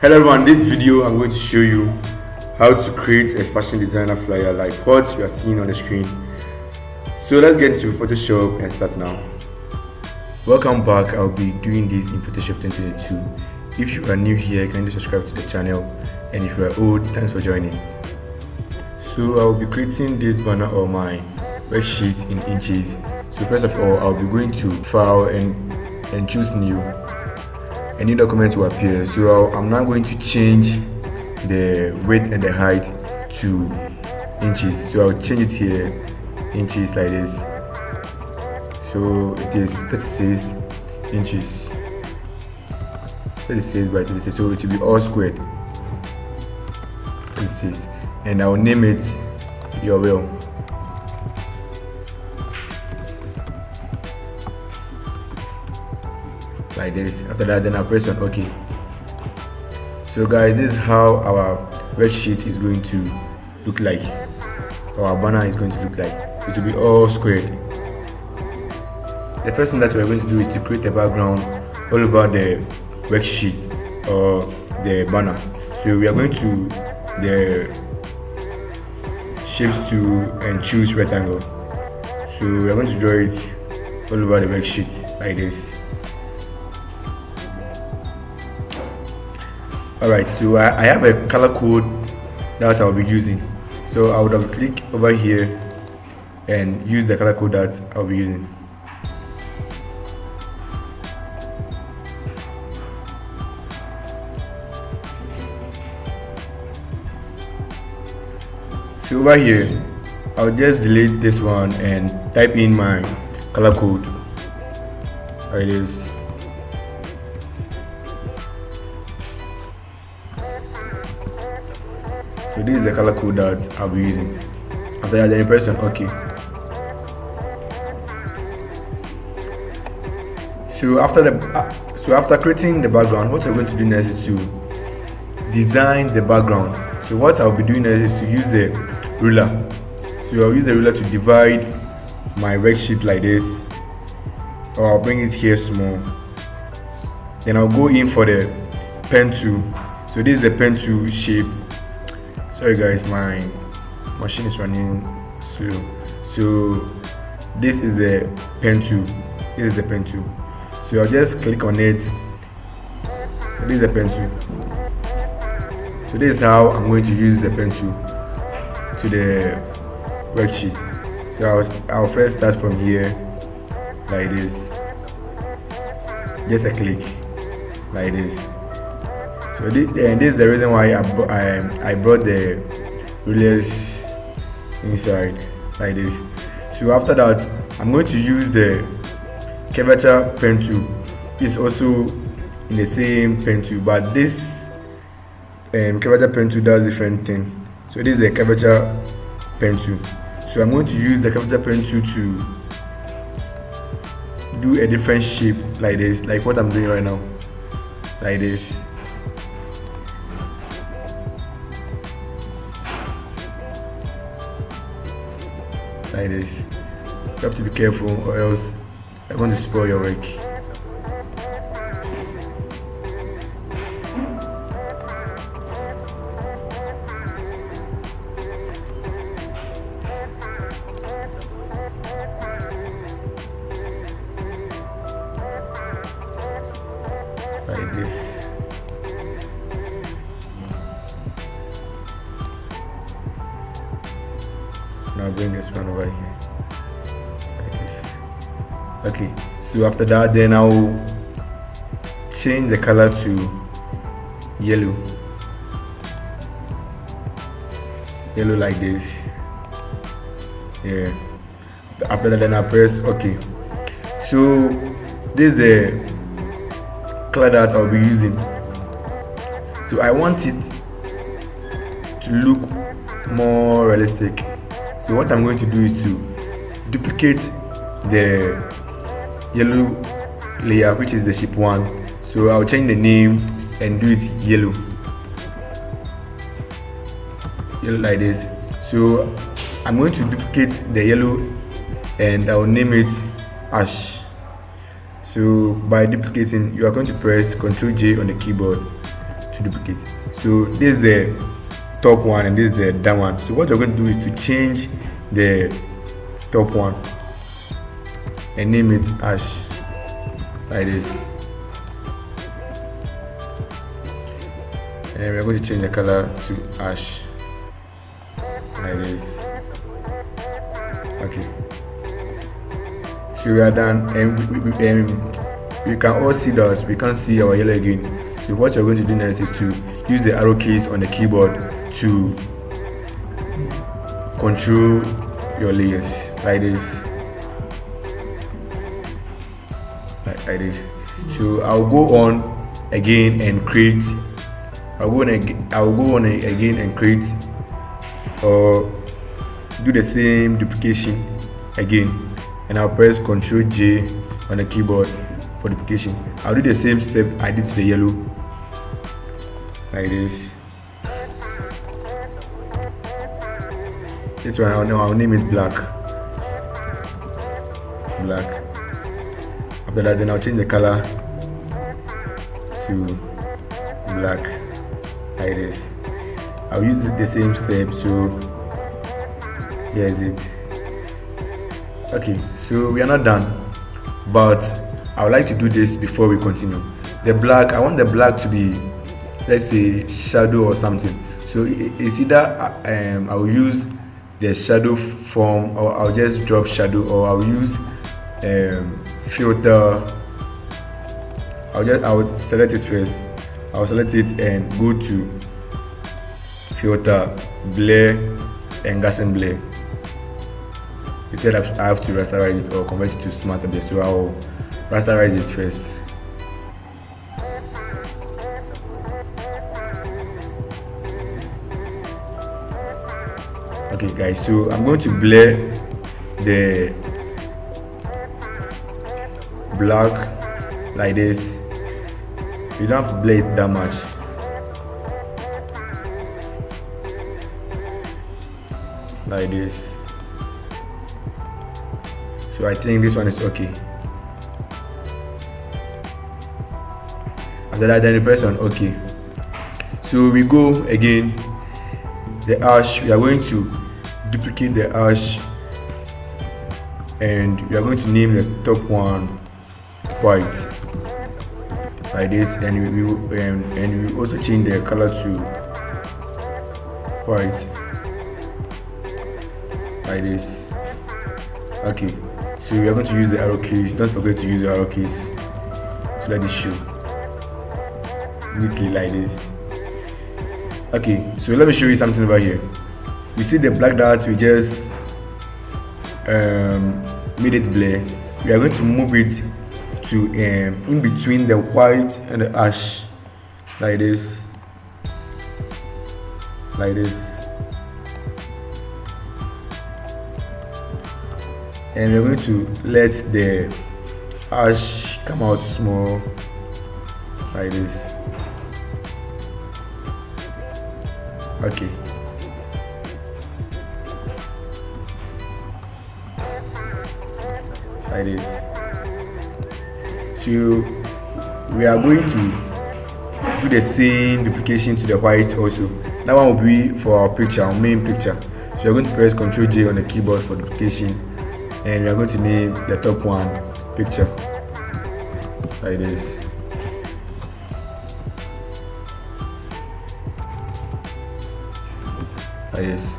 Hello everyone, in this video I'm going to show you how to create a fashion designer flyer like what you are seeing on the screen. So let's get into Photoshop and start now. Welcome back. I'll be doing this in Photoshop 2022. If you are new here, kindly subscribe to the channel, and if you are old, thanks for joining. So I'll be creating this banner on my worksheet in inches. So first of all, I'll be going to file and choose new. A new document will appear. So I'm now going to change the width and the height to inches. So I'll change it here, inches like this. So it is 36 inches. 36 by 36. So it will be all squared. 36. And I'll name it Your Will. Like this. After that, then I'll press on OK. So guys, this is how our worksheet is going to look like. Our banner is going to look like. It will be all squared. The first thing that we're going to do is to create a background all over the worksheet or the banner. So we are going to the shapes tool and choose rectangle. So we are going to draw it all over the worksheet like this. Alright, so I have a color code that I'll be using. So I would have click over here and use the color code that I'll be using. So over here, I'll just delete this one and type in my color code. Like this. So this is the color code that I'll be using. After that, then press on OK. So after creating the background, what we're going to do next is to design the background. So what I'll be doing next is to use the ruler. So I'll use the ruler to divide my worksheet like this, or I'll bring it here small. Then I'll go in for the pen tool. So this is the pen tool shape. Sorry guys, my machine is running slow. So this is the pen tool. This is the pen tool. So I'll just click on it. This is the pen tool. So this is how I'm going to use the pen tool to the worksheet. So I'll first start from here like this. Just a click like this. So this is the reason why I brought the rulers inside like this. So after that, I'm going to use the curvature pen tool. It's also in the same pen tool, but this curvature pen tool does different thing. So this is the curvature pen tool. So I'm going to use the curvature pen tool to do a different shape like this, like what I'm doing right now, like this. Like this. You have to be careful, or else I'm going to spoil your work. Like this. Now bring this one over here like this. Okay, so after that, then I'll change the color to yellow like this. Yeah, after that, then I press OK. So this is the color that I'll be using. So I want it to look more realistic. So what I'm going to do is to duplicate the yellow layer, which is the shape 1. So I'll change the name and do it yellow like this. So I'm going to duplicate the yellow and I'll name it ash. So by duplicating, you are going to press Ctrl J on the keyboard to duplicate. So this is the top one and this is the down one. So what we're going to do is to change the top one and name it ash like this, and then we're going to change the color to ash like this. Okay, so we are done, and we can all see that we can't see our yellow again. So what you're going to do next is to use the arrow keys on the keyboard to control your layers like this, like this. So I'll go on again and create. I'll go on again and create, or do the same duplication again, and I'll press Ctrl J on the keyboard for duplication. I'll do the same step I did to the yellow like this. This one I'll name it black. After that, then I'll change the color to black like this. I'll use the same step. So here's it. Okay, so we are not done, but I would like to do this before we continue. The black, I want the black to be, let's say, shadow or something. So it's either I will use the shadow form, or I'll just drop shadow, or I'll use filter. I'll select it first. I'll select it and go to filter, blur, and Gaussian blur. It said I have to rasterize it or convert it to smart object, so I'll rasterize it first. Okay guys, so I'm going to blur the black like this. You don't have to blur it that much. Like this. So I think this one is okay. After that, then you press on OK. So we go again. The ash, we are going to duplicate the ash, and we are going to name the top one white like this, and we also change the color to white like this. Okay, so we are going to use the arrow keys. Don't forget to use the arrow keys to let it show neatly like this. Okay, so let me show you something over here. You see the black dots, we just made it blur. We are going to move it to in between the white and the ash like this, like this, and we're going to let the ash come out small like this. Okay, like this. So we are going to do the same duplication to the white also. That one will be for our picture, our main picture. So we are going to press Ctrl J on the keyboard for duplication, and we are going to name the top one picture like this. Like this.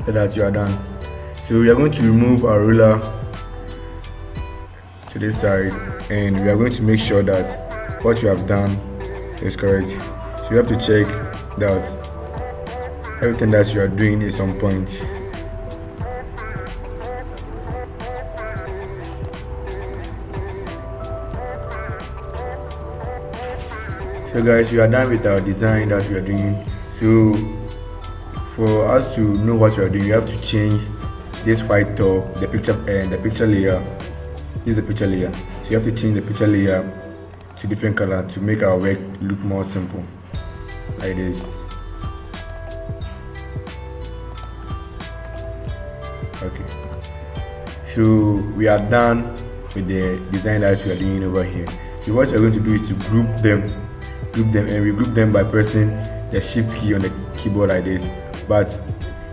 So that you are done. So we are going to remove our ruler to this side, and we are going to make sure that what you have done is correct. So you have to check that everything that you are doing is on point. So guys, we are done with our design that we are doing. So for us to know what we are doing, you have to change this white top, the picture and the picture layer. This is the picture layer. So you have to change the picture layer to different color to make our work look more simple, like this. So we are done with the design that we are doing over here. So what we're going to do is to group them, and we group them by pressing the shift key on the keyboard like this. But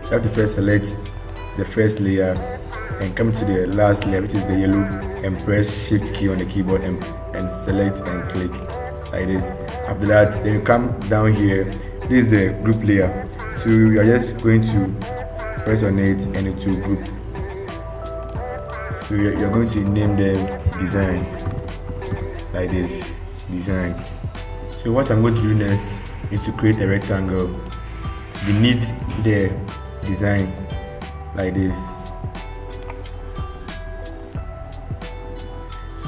you have to first select the first layer and come to the last layer, which is the yellow, and press shift key on the keyboard and select and click like this. After that, then you come down here. This is the group layer. So we are just going to press on it and it will group. So you're going to name them design like this, design. So what I'm going to do next is to create a rectangle beneath the design like this.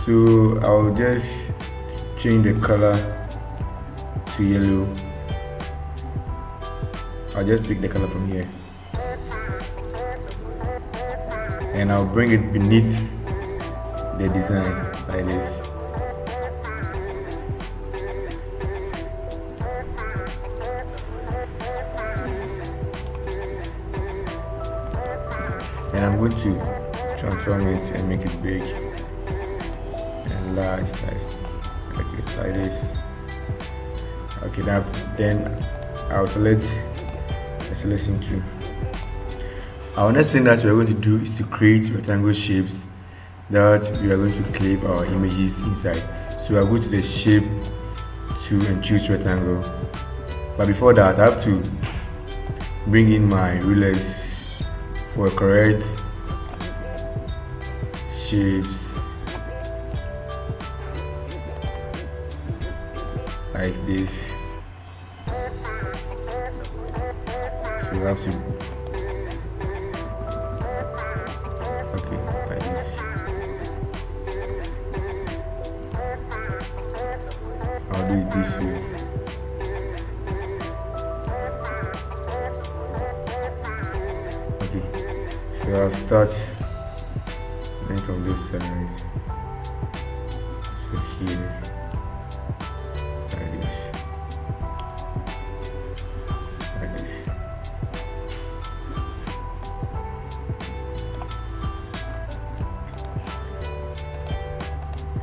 So I'll just change the color to yellow. I'll just pick the color from here and I'll bring it beneath the design like this. And I'm going to transform it and make it big and large like this. Okay, now then I'll select the selection tool. Our next thing that we are going to do is to create rectangle shapes that we are going to clip our images inside. So I'll go to the shape tool and choose rectangle. But before that, I have to bring in my rulers for correct shapes like this. So you have to like this. I'll do it this way. Okay, so I'll start from this side. So here, like this, like this.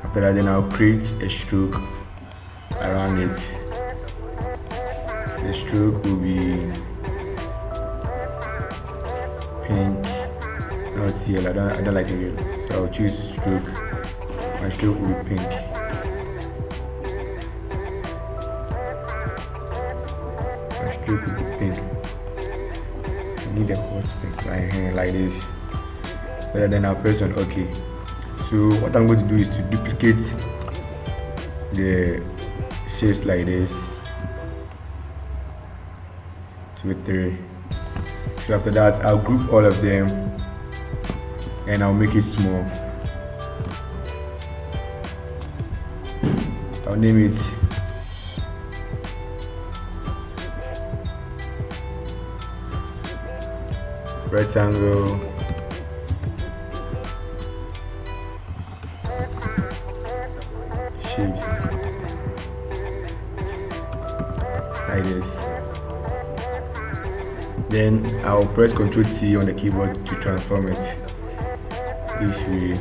After that, then I'll create a stroke around it. The stroke will be pink, not yellow. I don't like the yellow, so I'll choose stroke. My stroke will be pink. My stroke will be pink. I need a hot pink right here like this. So then I'll press on OK. So what I'm going to do is to duplicate the shapes like this to 3. So after that, I'll group all of them and I'll make it small. I'll name it rectangle shapes like this. Then I'll press Ctrl T on the keyboard to transform it this way.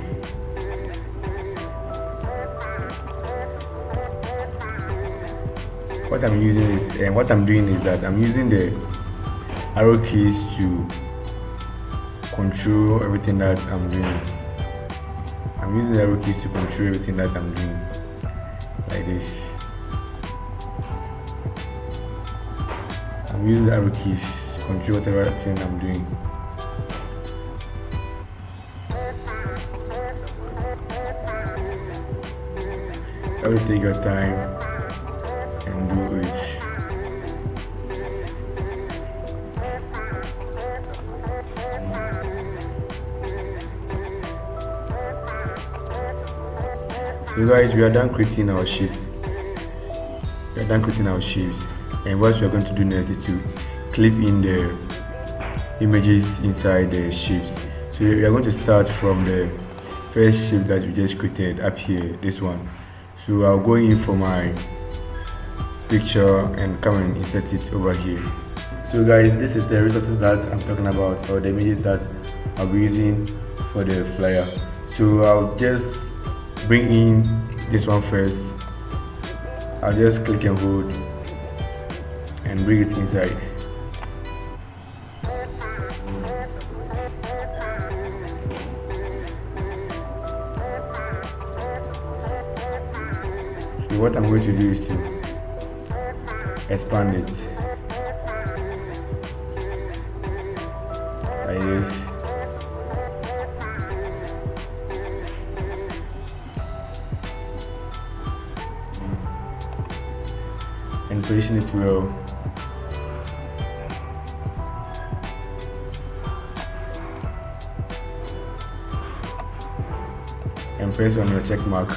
What I'm using is, and what I'm doing is that I'm using the arrow keys to control everything that I'm doing. I'm using the arrow keys to control everything that I'm doing like this. I'm using the arrow keys control whatever thing I'm doing. I will take your time and do it. So guys, we are done creating our shape. We are done creating our shapes, and what we are going to do next is to clip in the images inside the shapes. So we are going to start from the first shape that we just created up here, this one. So I'll go in for my picture and come and insert it over here. So guys, this is the resources that I'm talking about, or the images that I'll be using for the flyer. So I'll just bring in this one first. I'll just click and hold and bring it inside. So what I'm going to do is to expand it like this. And position it well. And press on your check mark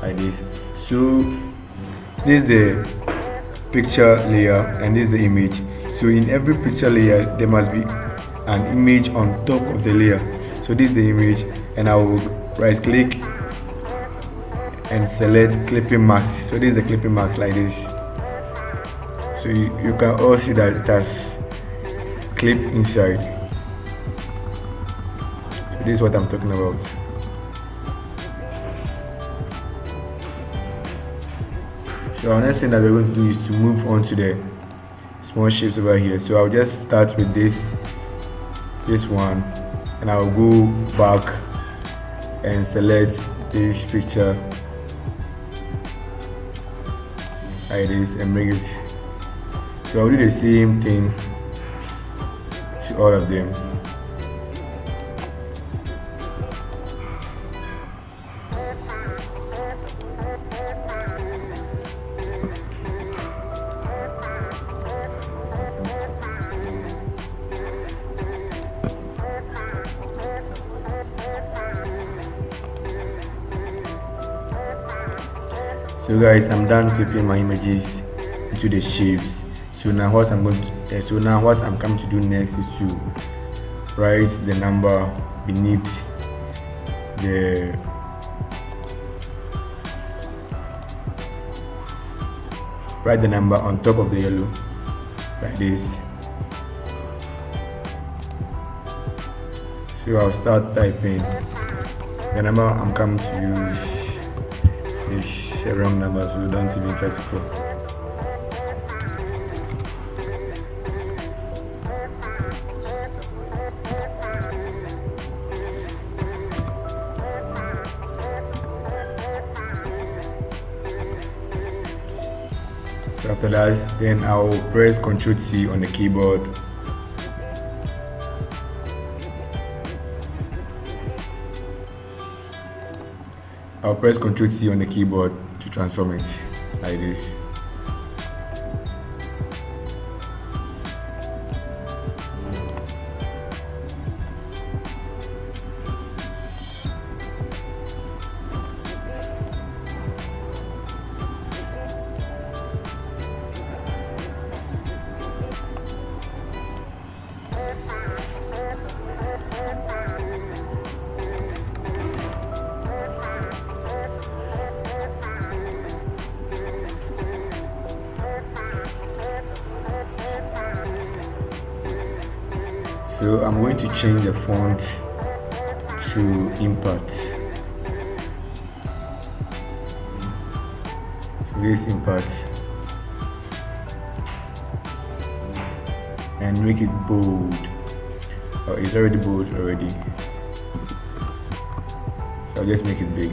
like this. So this is the picture layer and this is the image. So in every picture layer there must be an image on top of the layer. So this is the image, and I will right click and select clipping mask. So this is the clipping mask like this. So you can all see that it has clipped inside. So this is what I'm talking about. So our next thing that we're going to do is to move on to the small shapes over here. So I'll just start with this one, and I'll go back and select this picture like this and bring it. So I'll do the same thing to all of them. So guys, I'm done clipping my images into the shapes. So now what I'm coming to do next is to write the number beneath the number on top of the yellow like this. So I'll start typing the number I'm coming to use. Is a wrong number, so don't even try to call. So after that, then I'll press Ctrl C on the keyboard. I'll press Ctrl C on the keyboard to transform it like this. So I'm going to change the font to Impact. So this Impact, and make it bold. Oh, it's already bold already. So I'll just make it big.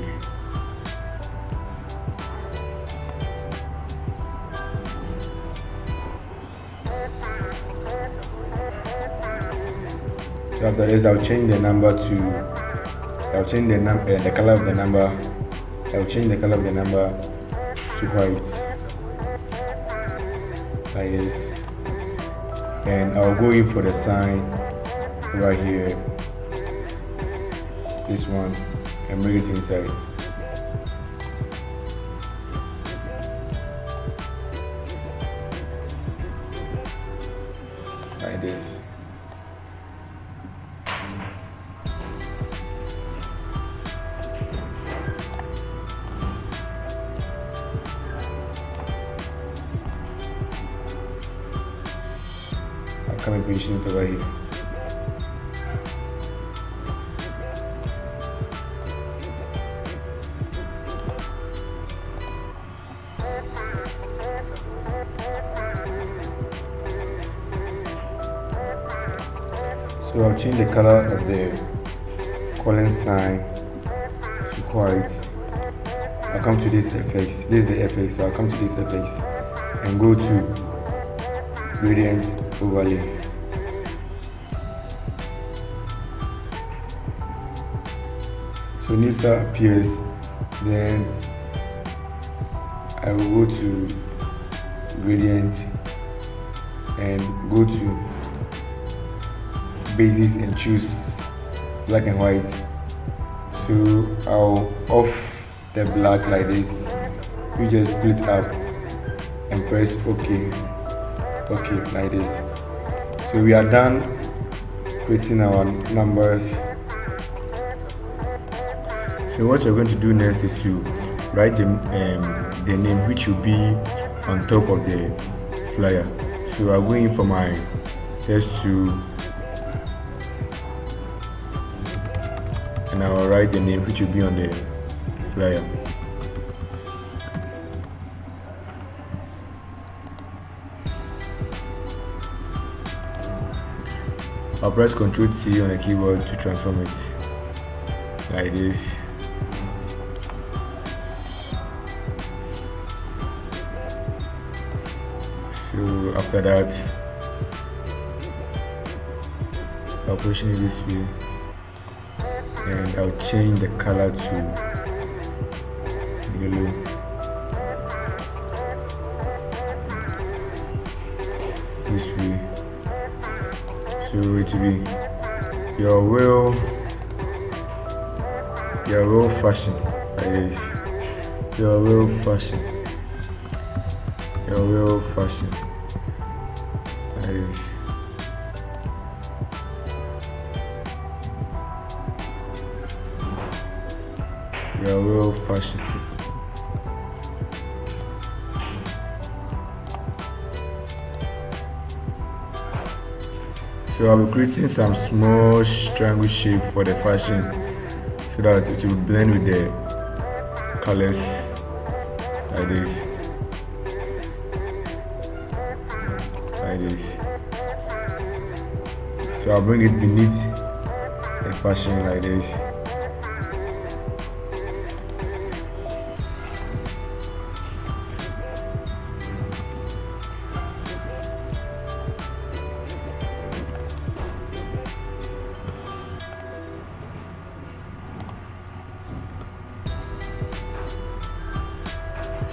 So after this, I'll change the number to, I'll change the color of the number. I'll change the color of the number to white, like this. And I'll go in for the sign right here, this one, and bring it inside. Like this. Come and position it over here. So I'll change the color of the calling sign to white. I'll come to this effects. This is the effects. So I'll come to this effects and go to gradient overlay. So new star appears, then I will go to gradient and go to basis and choose black and white. So I'll off the black like this. You just split up and press OK like this. So we are done creating our numbers. So what you're going to do next is to write the name which will be on top of the flyer. So I'll go in for my text tool and I'll write the name which will be on the flyer. I'll press Ctrl T on the keyboard to transform it like this. So after that, I'll position it this way and I'll change the color to yellow. This way. So it will be your real fashion like this. Your real fashion like this. Your real fashion. So I'll be creating some small triangle shape for the fashion so that it will blend with the colors like this. So I'll bring it beneath the fashion like this.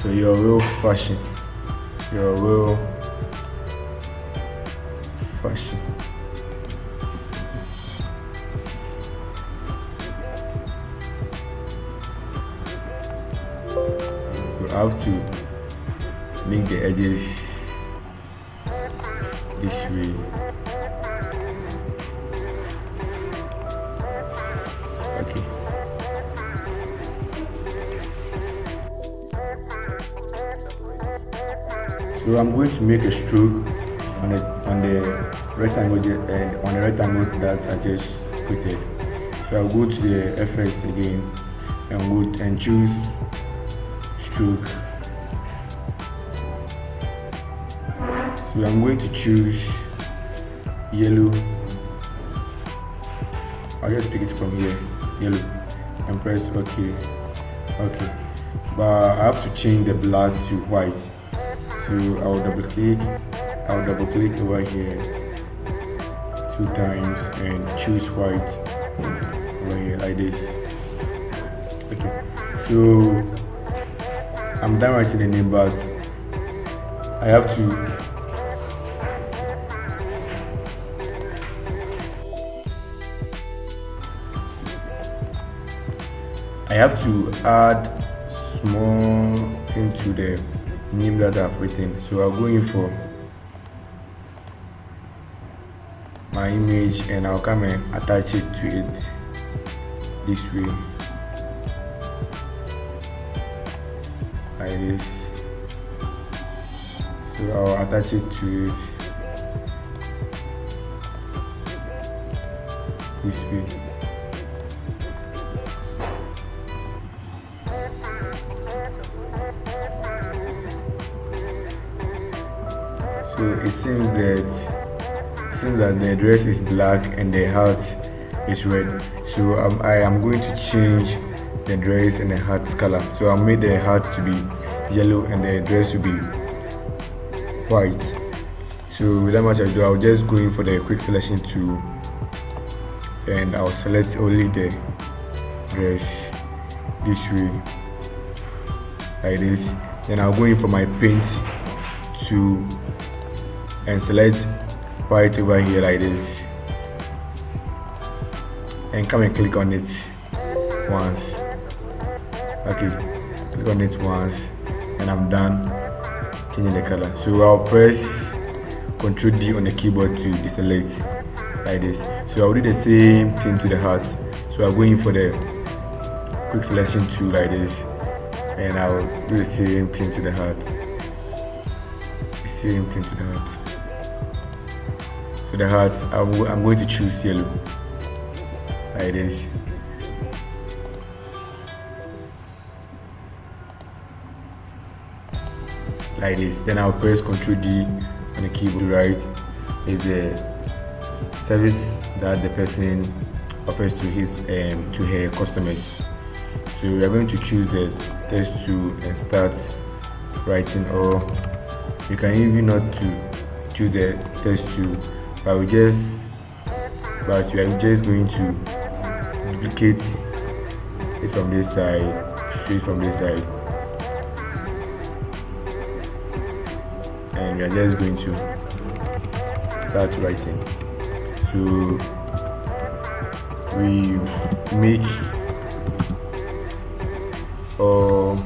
So your real fashion. You have to make the edges this way. Okay. So I'm going to make a stroke on the rectangle that I just created. So I'll go to the effects again and choose stroke. So I'm going to choose yellow. I'll just pick it from here, yellow, and press OK. But I have to change the black to white. So I'll double click over here 2 times and choose white over here like this. Okay, so I'm done writing the name, but I have to add small thing to the name that I've written. So I'll go in for my image and I'll come and attach it to it this way like this. So I'll attach it to it this way. So it seems seems that the dress is black and the hat is red. So I am going to change the dress and the hat color. So I'll make the hat to be yellow and the dress will be white. So without much ado, I'll just go in for the quick selection tool and I'll select only the dress this way, like this. Then I'll go in for my paint tool and select white over here like this, and come and click on it once. Okay, click on it once and I'm done changing the color. So I'll press Ctrl D on the keyboard to deselect like this. So I'll do the same thing to the hat. So I'll go in for the quick selection tool like this and I'll do the same thing to the hat. The same thing to the hat. So the hat, I'm going to choose yellow like this. Like this. Then I'll press Ctrl D on the keyboard. Right is the service that the person offers to his to her customers. So we are going to choose the text tool and start writing, or you can even not to choose the text tool, but we are just going to duplicate it from this side, straight from this side, and we are just going to start writing. So we make all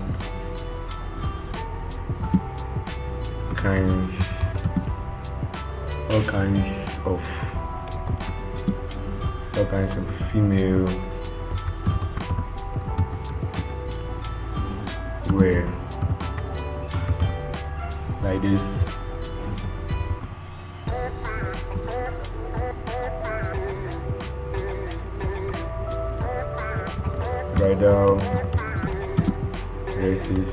kinds of female wear like this. Bridal dresses,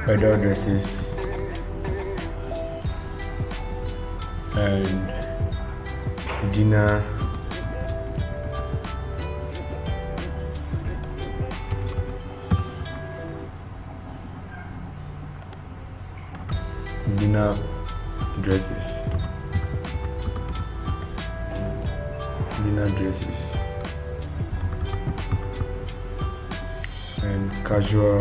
bridal dresses, and dinner dinner dresses, and casual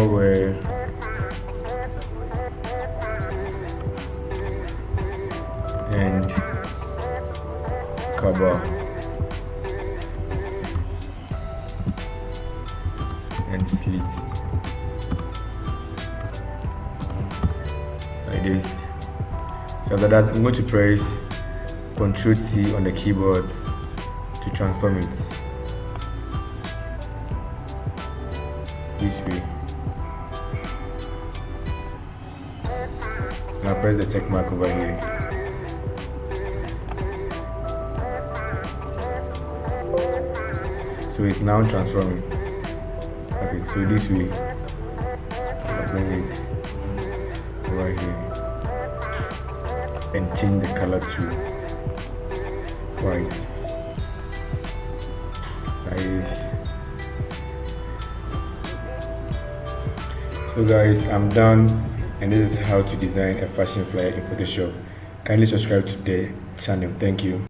wear, and kaba and slit like this. So after that, I'm going to press Ctrl T on the keyboard to transform it this way. Now press the check mark over here. So it's now transforming. Okay, so this way I'll bring it over here and change the color to white like this. So guys, I'm done, and this is how to design a fashion flyer in Photoshop. Kindly subscribe to the channel. Thank you.